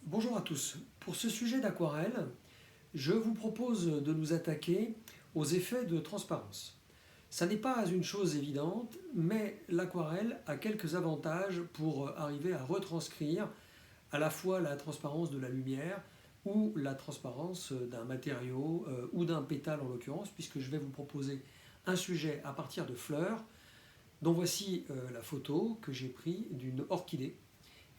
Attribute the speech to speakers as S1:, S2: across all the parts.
S1: Bonjour à tous. Pour ce sujet d'aquarelle, je vous propose de nous attaquer aux effets de transparence. Ça n'est pas une chose évidente, mais l'aquarelle a quelques avantages pour arriver à retranscrire à la fois la transparence de la lumière ou la transparence d'un matériau ou d'un pétale en l'occurrence, puisque je vais vous proposer un sujet à partir de fleurs, dont voici la photo que j'ai prise d'une orchidée.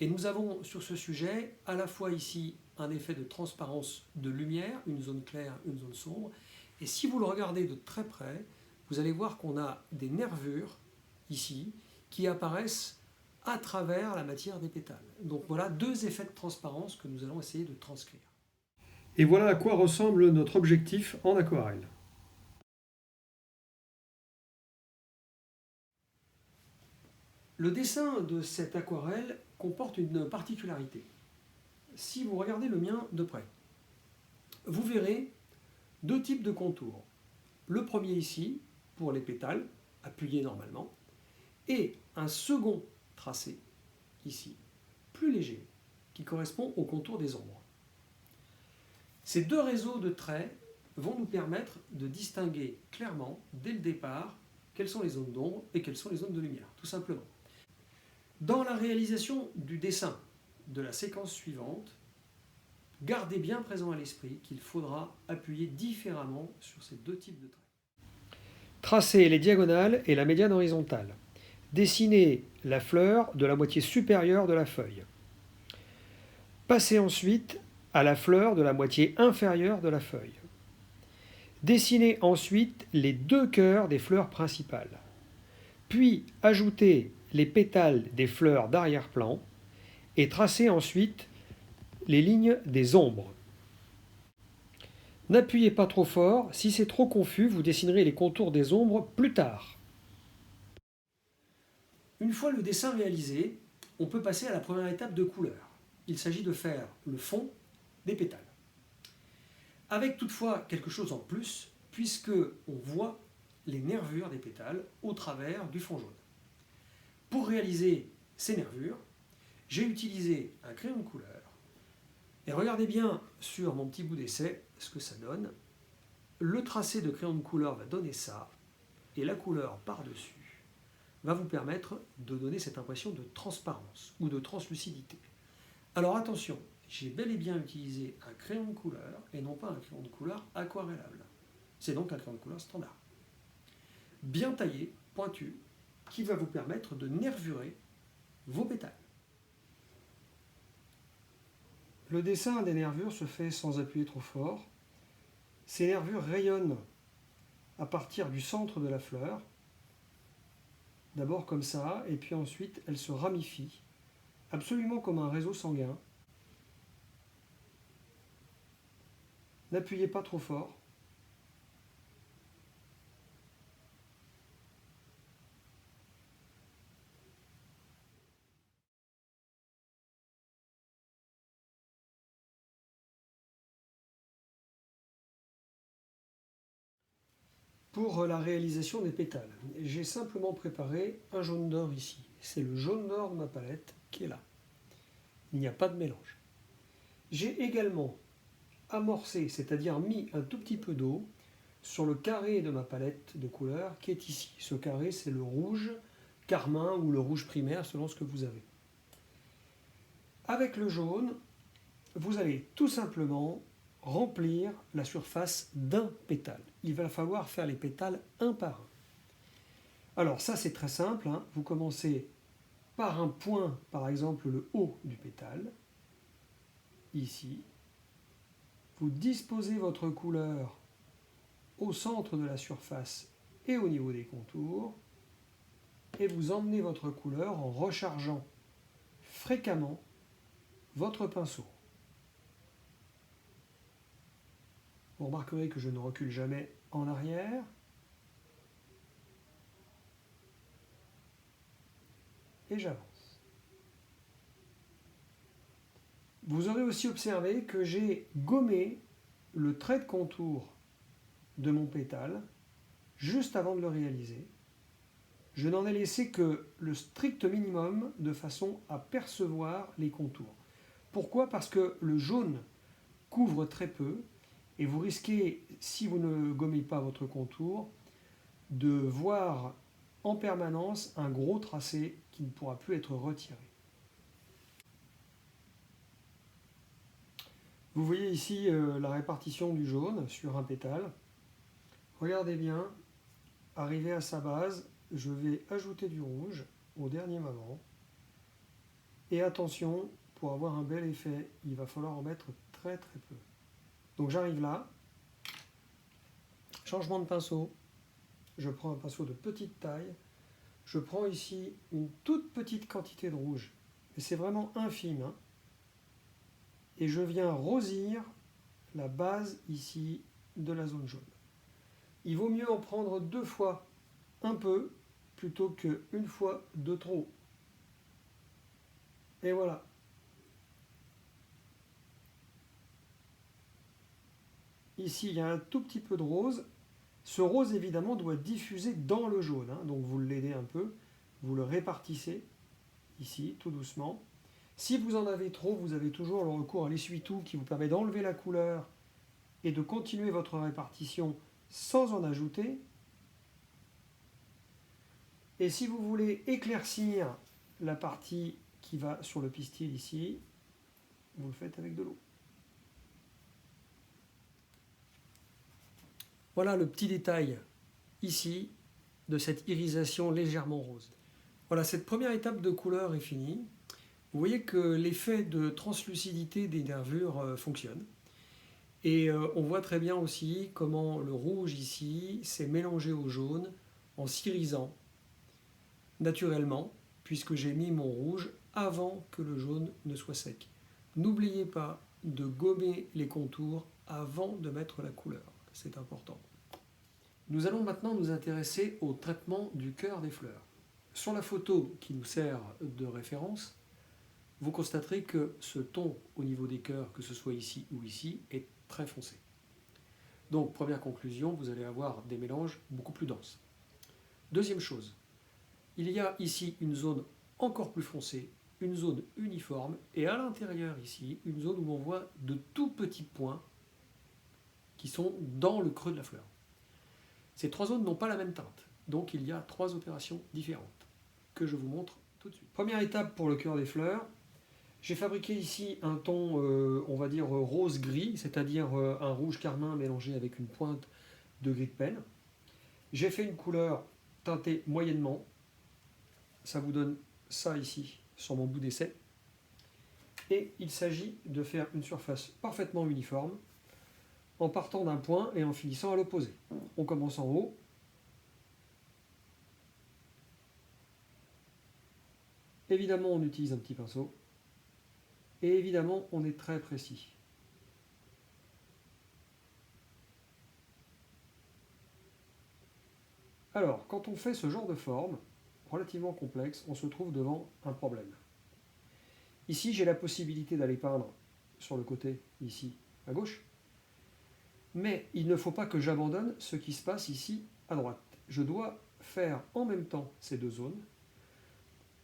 S1: Et nous avons sur ce sujet à la fois ici un effet de transparence de lumière, une zone claire, une zone sombre. Et si vous le regardez de très près, vous allez voir qu'on a des nervures ici qui apparaissent à travers la matière des pétales. Donc voilà deux effets de transparence que nous allons essayer de transcrire.
S2: Et voilà à quoi ressemble notre objectif en aquarelle.
S1: Le dessin de cette aquarelle comporte une particularité. Si vous regardez le mien de près, vous verrez deux types de contours. Le premier ici, pour les pétales, appuyés normalement, et un second tracé, ici, plus léger, qui correspond au contour des ombres. Ces deux réseaux de traits vont nous permettre de distinguer clairement, dès le départ, quelles sont les zones d'ombre et quelles sont les zones de lumière, tout simplement. Dans la réalisation du dessin de la séquence suivante, gardez bien présent à l'esprit qu'il faudra appuyer différemment sur ces deux types de traits.
S2: Tracez les diagonales et la médiane horizontale. Dessinez la fleur de la moitié supérieure de la feuille. Passez ensuite à la fleur de la moitié inférieure de la feuille. Dessinez ensuite les deux cœurs des fleurs principales. Puis ajoutez les pétales des fleurs d'arrière-plan et tracez ensuite les lignes des ombres. N'appuyez pas trop fort, si c'est trop confus, vous dessinerez les contours des ombres plus tard.
S1: Une fois le dessin réalisé, on peut passer à la première étape de couleur. Il s'agit de faire le fond des pétales. Avec toutefois quelque chose en plus, puisque on voit les nervures des pétales au travers du fond jaune. Pour réaliser ces nervures, j'ai utilisé un crayon de couleur. Et regardez bien sur mon petit bout d'essai ce que ça donne. Le tracé de crayon de couleur va donner ça, et la couleur par-dessus va vous permettre de donner cette impression de transparence ou de translucidité. Alors attention, j'ai bel et bien utilisé un crayon de couleur et non pas un crayon de couleur aquarellable. C'est donc un crayon de couleur standard. Bien taillé, pointu, qui va vous permettre de nervurer vos pétales.
S2: Le dessin des nervures se fait sans appuyer trop fort. Ces nervures rayonnent à partir du centre de la fleur, d'abord comme ça, et puis ensuite elles se ramifient, absolument comme un réseau sanguin. N'appuyez pas trop fort. Pour la réalisation des pétales, j'ai simplement préparé un jaune d'or ici. C'est le jaune d'or de ma palette qui est là. Il n'y a pas de mélange. J'ai également amorcé, c'est-à-dire mis un tout petit peu d'eau sur le carré de ma palette de couleurs qui est ici. Ce carré, c'est le rouge carmin ou le rouge primaire selon ce que vous avez. Avec le jaune, vous allez tout simplement remplir la surface d'un pétale. Il va falloir faire les pétales un par un. Alors ça c'est très simple, hein. Vous commencez par un point, par exemple le haut du pétale, ici. Vous disposez votre couleur au centre de la surface et au niveau des contours, et vous emmenez votre couleur en rechargeant fréquemment votre pinceau. Vous remarquerez que je ne recule jamais en arrière. Et j'avance. Vous aurez aussi observé que j'ai gommé le trait de contour de mon pétale juste avant de le réaliser. Je n'en ai laissé que le strict minimum de façon à percevoir les contours. Pourquoi? Parce que le jaune couvre très peu et vous risquez, si vous ne gommez pas votre contour, de voir en permanence un gros tracé qui ne pourra plus être retiré. Vous voyez ici la répartition du jaune sur un pétale. Regardez bien, arrivé à sa base, je vais ajouter du rouge au dernier moment. Et attention, pour avoir un bel effet, il va falloir en mettre très très peu. Donc j'arrive là, changement de pinceau, je prends un pinceau de petite taille, je prends ici une toute petite quantité de rouge, et c'est vraiment infime, hein, et je viens rosir la base ici de la zone jaune. Il vaut mieux en prendre 2 fois un peu plutôt qu'une fois de trop. Et voilà. Ici, il y a un tout petit peu de rose. Ce rose, évidemment, doit diffuser dans le jaune, hein, donc vous l'aidez un peu, vous le répartissez ici, tout doucement. Si vous en avez trop, vous avez toujours le recours à l'essuie-tout qui vous permet d'enlever la couleur et de continuer votre répartition sans en ajouter. Et si vous voulez éclaircir la partie qui va sur le pistil ici, vous le faites avec de l'eau. Voilà le petit détail ici de cette irisation légèrement rose. Voilà, cette première étape de couleur est finie. Vous voyez que l'effet de translucidité des nervures fonctionne. Et on voit très bien aussi comment le rouge ici s'est mélangé au jaune en s'irisant naturellement, puisque j'ai mis mon rouge avant que le jaune ne soit sec. N'oubliez pas de gommer les contours avant de mettre la couleur, c'est important. Nous allons maintenant nous intéresser au traitement du cœur des fleurs. Sur la photo qui nous sert de référence, vous constaterez que ce ton au niveau des cœurs, que ce soit ici ou ici, est très foncé. Donc, première conclusion, vous allez avoir des mélanges beaucoup plus denses. Deuxième chose, il y a ici une zone encore plus foncée, une zone uniforme, et à l'intérieur ici, une zone où on voit de tout petits points qui sont dans le creux de la fleur. Ces 3 zones n'ont pas la même teinte, donc il y a 3 opérations différentes que je vous montre tout de suite. Première étape pour le cœur des fleurs, j'ai fabriqué ici un ton, on va dire rose-gris, c'est-à-dire un rouge carmin mélangé avec une pointe de gris de peine. J'ai fait une couleur teintée moyennement, ça vous donne ça ici sur mon bout d'essai. Et il s'agit de faire une surface parfaitement uniforme en partant d'un point et en finissant à l'opposé. On commence en haut. Évidemment, on utilise un petit pinceau. Et évidemment, on est très précis. Alors, quand on fait ce genre de forme, relativement complexe, on se trouve devant un problème. Ici, j'ai la possibilité d'aller peindre sur le côté, ici, à gauche. Mais il ne faut pas que j'abandonne ce qui se passe ici, à droite. Je dois faire en même temps ces 2 zones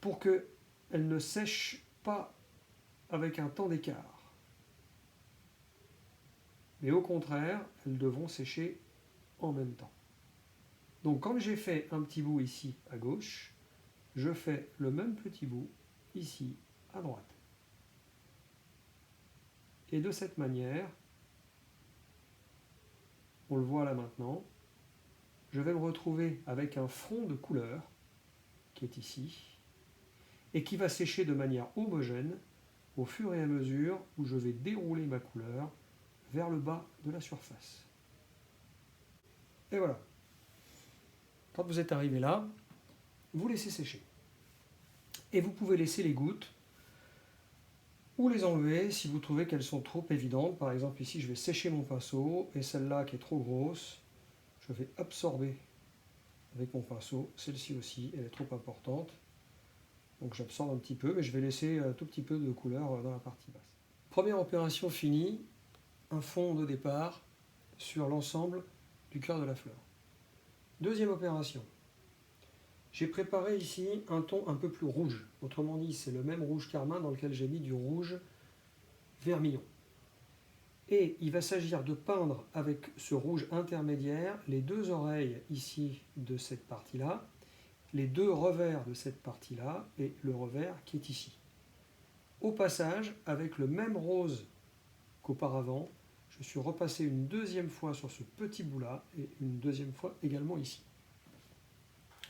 S2: pour qu'elles ne sèchent pas avec un temps d'écart. Mais au contraire, elles devront sécher en même temps. Donc quand j'ai fait un petit bout ici à gauche, je fais le même petit bout ici à droite. Et de cette manière, on le voit là maintenant, je vais me retrouver avec un front de couleur qui est ici et qui va sécher de manière homogène au fur et à mesure où je vais dérouler ma couleur vers le bas de la surface. Et voilà. Quand vous êtes arrivé là, vous laissez sécher. Et vous pouvez laisser les gouttes ou les enlever si vous trouvez qu'elles sont trop évidentes. Par exemple, ici, je vais sécher mon pinceau et celle-là qui est trop grosse, je vais absorber avec mon pinceau. Celle-ci aussi, elle est trop importante. Donc j'absorbe un petit peu, mais je vais laisser un tout petit peu de couleur dans la partie basse. Première opération finie, un fond de départ sur l'ensemble du cœur de la fleur. Deuxième opération. J'ai préparé ici un ton un peu plus rouge. Autrement dit, c'est le même rouge carmin dans lequel j'ai mis du rouge
S1: vermillon. Et il va s'agir de peindre avec ce rouge intermédiaire les deux oreilles ici de cette partie-là, les deux revers de cette partie-là et le revers qui est ici. Au passage, avec le même rose qu'auparavant, je suis repassé une deuxième fois sur ce petit bout-là et une deuxième fois également ici.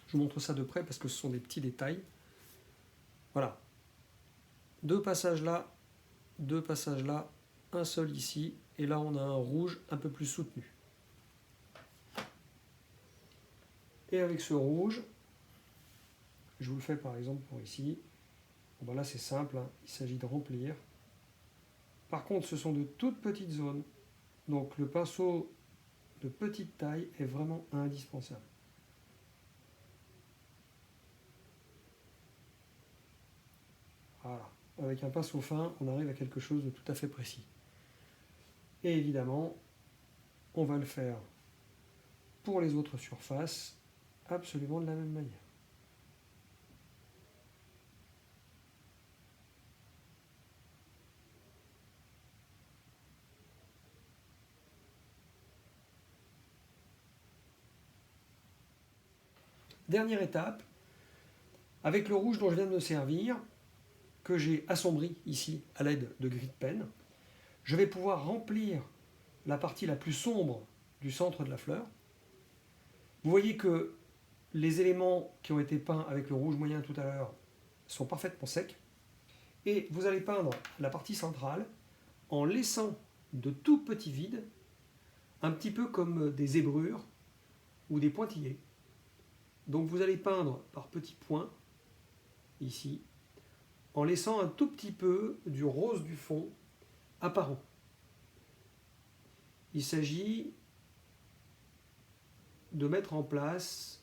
S1: Je vous montre ça de près parce que ce sont des petits détails. Voilà. Deux passages là, un seul ici, et là on a un rouge un peu plus soutenu. Et avec ce rouge, je vous le fais par exemple pour ici. Bon, ben là c'est simple, hein, il s'agit de remplir. Par contre, ce sont de toutes petites zones, donc le pinceau de petite taille est vraiment indispensable. Voilà. Avec un pinceau fin, on arrive à quelque chose de tout à fait précis. Et évidemment, on va le faire pour les autres surfaces absolument de la même manière. Dernière étape, avec le rouge dont je viens de me servir, que j'ai assombri ici à l'aide de gris de pen, je vais pouvoir remplir la partie la plus sombre du centre de la fleur. Vous voyez que les éléments qui ont été peints avec le rouge moyen tout à l'heure sont parfaitement secs. Et vous allez peindre la partie centrale en laissant de tout petits vides, un petit peu comme des zébrures ou des pointillés. Donc vous allez peindre par petits points, ici, en laissant un tout petit peu du rose du fond apparent. Il s'agit de mettre en place,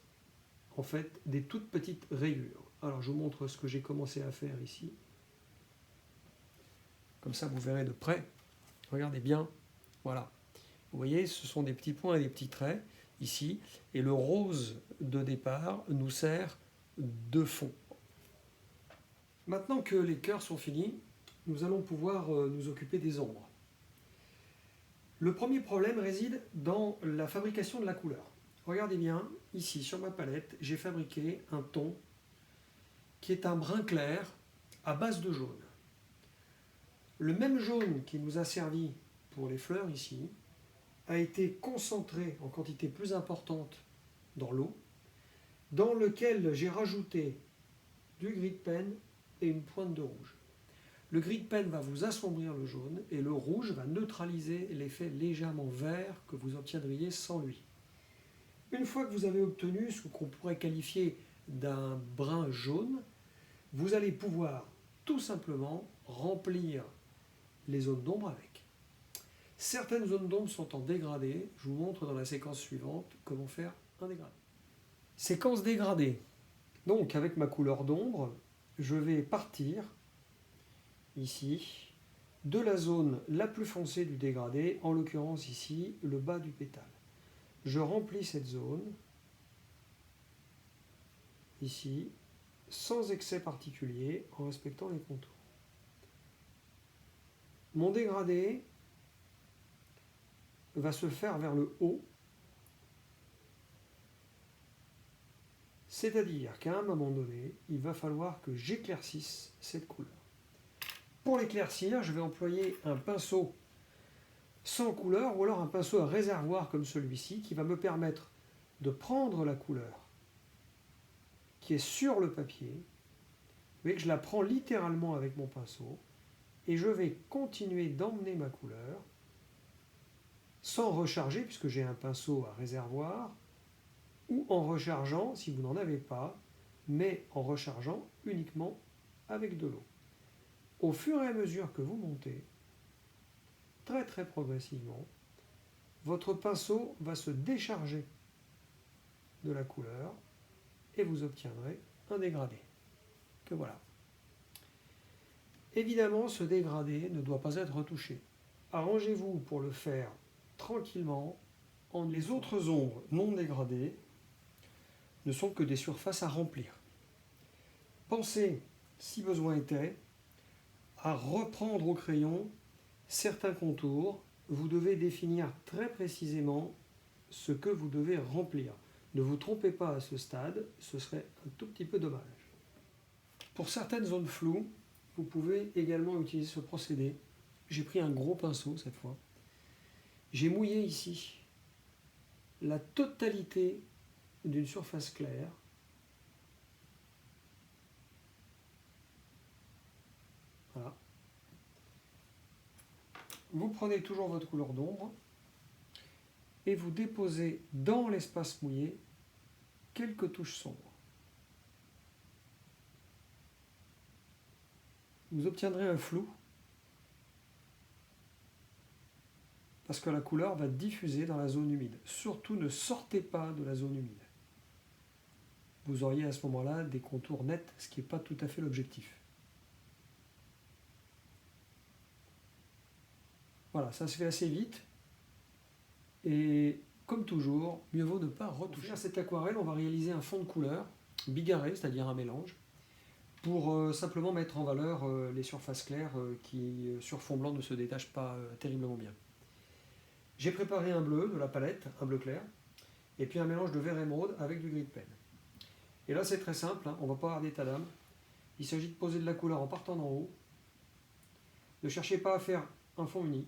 S1: en fait, des toutes petites rayures. Alors je vous montre ce que j'ai commencé à faire ici. Comme ça vous verrez de près. Regardez bien, voilà. Vous voyez, ce sont des petits points et des petits traits ici, et le rose de départ nous sert de fond. Maintenant que les cœurs sont finis, nous allons pouvoir nous occuper des ombres. Le premier problème réside dans la fabrication de la couleur. Regardez bien, ici sur ma palette, j'ai fabriqué un ton qui est un brun clair à base de jaune. Le même jaune qui nous a servi pour les fleurs ici a été concentré en quantité plus importante dans l'eau, dans lequel j'ai rajouté du gris de pen et une pointe de rouge. Le gris de pen va vous assombrir le jaune et le rouge va neutraliser l'effet légèrement vert que vous obtiendriez sans lui. Une fois que vous avez obtenu ce qu'on pourrait qualifier d'un brun jaune, vous allez pouvoir tout simplement remplir les zones d'ombre avec. Certaines zones d'ombre sont en dégradé. Je vous montre dans la séquence suivante comment faire un dégradé. Séquence dégradée. Donc avec ma couleur d'ombre, je vais partir ici de la zone la plus foncée du dégradé, en l'occurrence ici le bas du pétale. Je remplis cette zone ici sans excès particulier en respectant les contours. Mon dégradé va se faire vers le haut, c'est-à-dire qu'à un moment donné, il va falloir que j'éclaircisse cette couleur. Pour l'éclaircir, je vais employer un pinceau sans couleur ou alors un pinceau à réservoir comme celui-ci qui va me permettre de prendre la couleur qui est sur le papier. Vous voyez que je la prends littéralement avec mon pinceau et je vais continuer d'emmener ma couleur sans recharger puisque j'ai un pinceau à réservoir ou en rechargeant si vous n'en avez pas, mais en rechargeant uniquement avec de l'eau. Au fur et à mesure que vous montez, très très progressivement, votre pinceau va se décharger de la couleur et vous obtiendrez un dégradé. Que voilà. Évidemment, ce dégradé ne doit pas être retouché. Arrangez-vous pour le faire tranquillement. Les autres ombres non dégradées ne sont que des surfaces à remplir. Pensez, si besoin était, à reprendre au crayon
S2: certains contours, vous devez définir très précisément ce que vous devez remplir. Ne vous trompez pas à ce stade, ce serait un tout petit peu dommage. Pour certaines zones floues, vous pouvez également utiliser ce procédé. J'ai pris un gros pinceau cette fois. J'ai mouillé ici la totalité d'une surface claire. Voilà. Vous prenez toujours votre couleur d'ombre et vous déposez dans l'espace mouillé quelques touches sombres. Vous obtiendrez un flou parce que la couleur va diffuser dans la zone humide. Surtout ne sortez pas de la zone humide. Vous auriez à ce moment-là des contours nets, ce qui n'est pas tout à fait l'objectif. Voilà, ça se fait assez vite. Et comme toujours, mieux vaut ne pas retoucher. Pour cette aquarelle, on va réaliser un fond de couleur bigarré, c'est-à-dire un mélange, pour simplement mettre en valeur les surfaces claires qui, sur fond blanc, ne se détachent pas terriblement bien. J'ai préparé un bleu de la palette, un bleu clair, et puis un mélange de vert émeraude avec du gris de pen. Et là, c'est très simple, hein, on ne va pas avoir d'état d'âme. Il s'agit de poser de la couleur en partant d'en haut. Ne cherchez pas à faire un fond uni,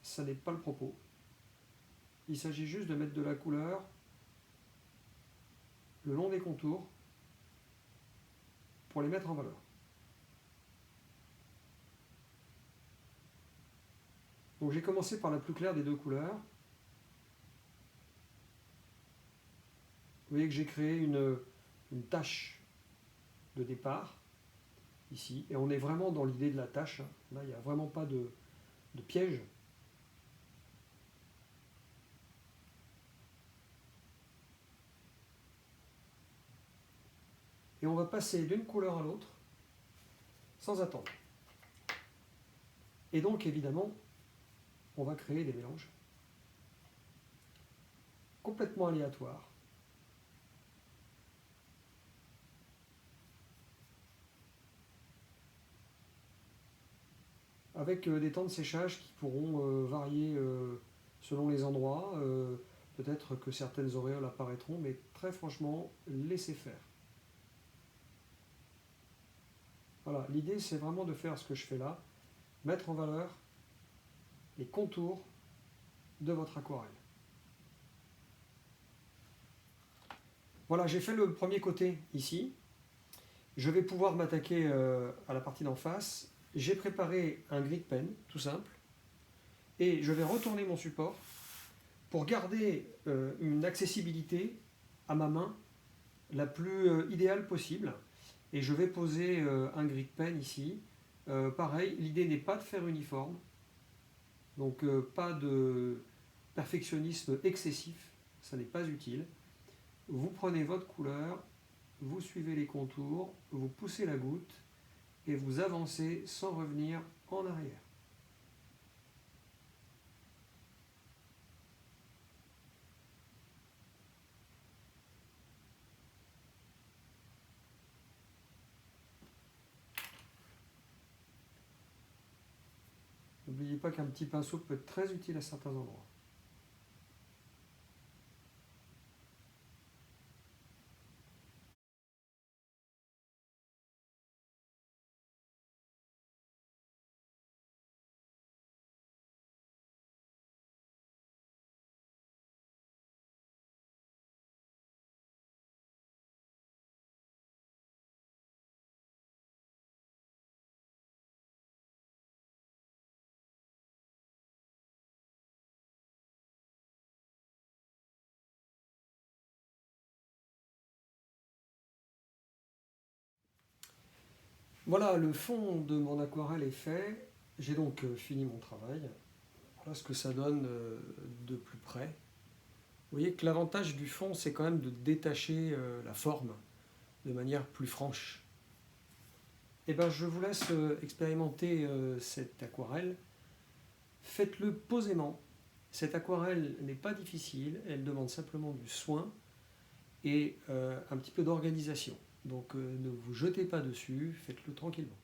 S2: ça n'est pas le propos. Il s'agit juste de mettre de la couleur le long des contours pour les mettre en valeur. Donc j'ai commencé par la plus claire des deux couleurs. Vous voyez que j'ai créé une tache de départ, ici, et on est vraiment dans l'idée de la tache. Là, il n'y a vraiment pas de piège. Et on va passer d'une couleur à l'autre sans attendre. Et donc, évidemment, on va créer des mélanges complètement aléatoires. Avec des temps de séchage qui pourront varier selon les endroits. Peut-être que certaines auréoles apparaîtront, mais très franchement, laissez faire. Voilà, l'idée c'est vraiment de faire ce que je fais là, mettre en valeur les contours de votre aquarelle. Voilà, j'ai fait le premier côté ici. Je vais pouvoir m'attaquer à la partie d'en face. J'ai préparé un gris de pen, tout simple, et je vais retourner mon support pour garder une accessibilité à ma main la plus idéale possible. Et je vais poser un gris de pen ici. Pareil, l'idée n'est pas de faire uniforme, donc pas de perfectionnisme excessif, ça n'est pas utile. Vous prenez votre couleur, vous suivez les contours, vous poussez la goutte et vous avancez sans revenir en arrière. N'oubliez pas qu'un petit pinceau peut être très utile à certains endroits. Voilà, le fond de mon aquarelle est fait. J'ai donc fini mon travail. Voilà ce que ça donne de plus près. Vous voyez que l'avantage du fond, c'est quand même de détacher la forme de manière plus franche. Et ben, je vous laisse expérimenter cette aquarelle. Faites-le posément. Cette aquarelle n'est pas difficile, elle demande simplement du soin et un petit peu d'organisation. Donc ne vous jetez pas dessus, faites-le tranquillement.